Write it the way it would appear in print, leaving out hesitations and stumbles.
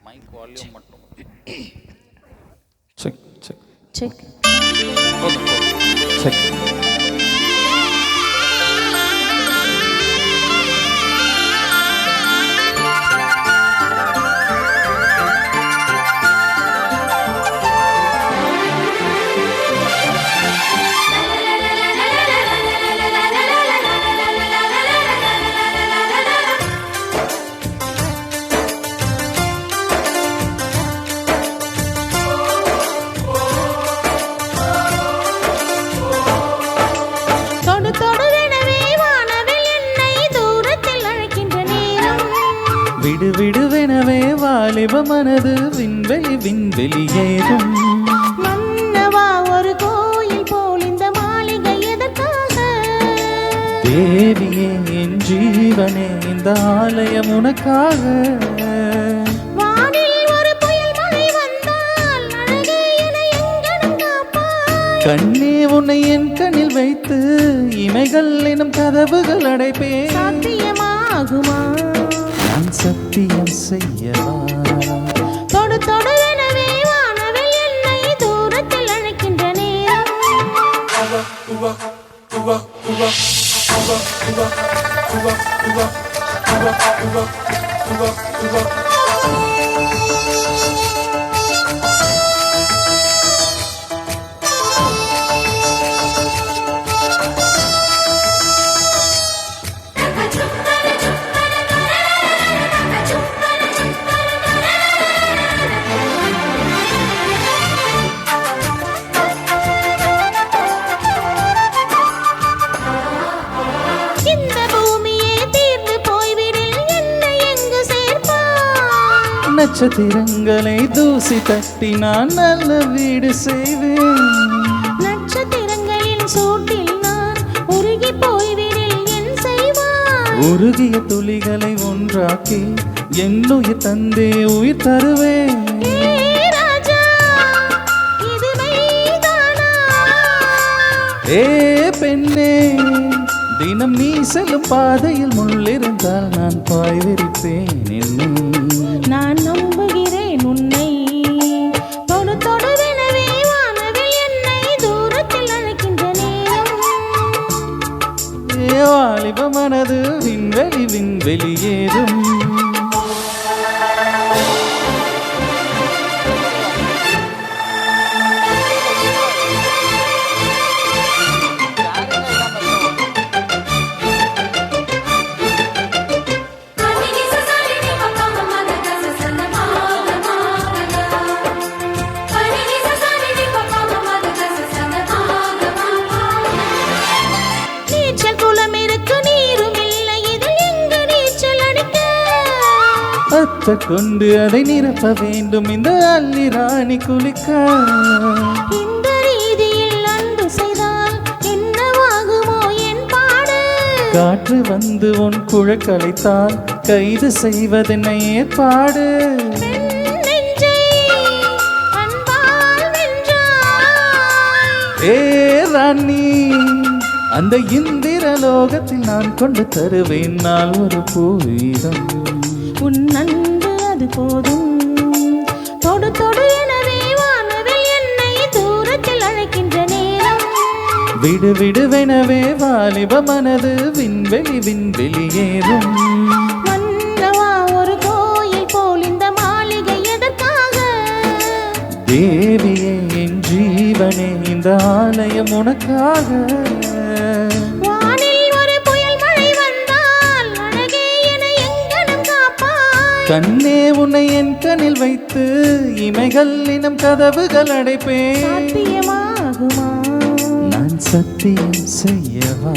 Mic volume மட்டும் check check check போதும் போதும். செக். விடு விடுவெனவே வாலிப மனது விண்வெளி விண்வெளியேறும். மன்னவா ஒரு கோயில் போல் இந்த மாளிகை எதற்காக? தேவியே என் ஜீவனே இந்த ஆலயம் உனக்காக. வானில் ஒரு புயல் மழை வந்தால் அழகே என்னை எங்கனம் காப்பாய். கண்ணே உன்னை என் கண்ணில் வைத்து இமைகள் எனும் கதவுகள் அடைப்பேன். சாத்தியமாகுமா? நான் சத்தியம் செய்யவா? தொடு தொடுவெனவே வானவில் என்னை தூரத்தில் அழைக்கின்ற நேரம். நட்சத்திரங்களை தூசி தட்டி நான் நல்ல வீடு செய்வேன். நட்சத்திரங்களின் சூட்டில் நான் உருகி போய்விடில் என் செய்வான். உருகிய துளிகளை ஒன்றாக்கி என் உயிர் தந்தே உயிர் தருவேன். ராஜா இது மெய்தானா? ஏ பெண்ணே, தினம் நீ செல்லும் பாதையில் முள்ளிருந்தால் நான் பாய் விரிப்பேன். நான் நம்புகிறேன் உன்னை. தொடு தொடுவெனவே வானவில் என்னை தூரத்தில் அழைக்கின்ற நேரம். வாலிப மனது விண்வெளி விண்வெளியேறும். அத்த கொண்டு அதை நிரப்ப வேண்டும் இந்த அள்ளி ராணி குளிக்க. இந்த ரீதியில் அன்பு செய்தால் என்னவாகுமோ என் பாடு? காற்று வந்து உன் குழக்கலைத்தால் கைது செய்வதென்ன ஏற்பாடு? ஏ ராணி, அந்த இந்திர லோகத்தில் நான் கொண்டு தருவேன் நாள் ஒரு பூவீதம். உன் அன்பு அது போதும். தொடு தொடு எனவே வானவில் என்னை தூரத்தில் அழைக்கின்ற நேரம். விடு விடுவெனவே வாலிப மனது விண்வெளி விண்வெளியேறும். மன்னவா ஒரு கோயில் போல் இந்த மாளிகை எதற்காக? தேவியே என் ஜீவனே இந்த ஆலயம் உனக்காக. கண்ணே உன்னை என் கண்ணில் வைத்து இமைகள் இனம் கதவுகள் அடைப்பேன். சாத்தியமாகுமா? நான் சத்தியம் செய்யவா?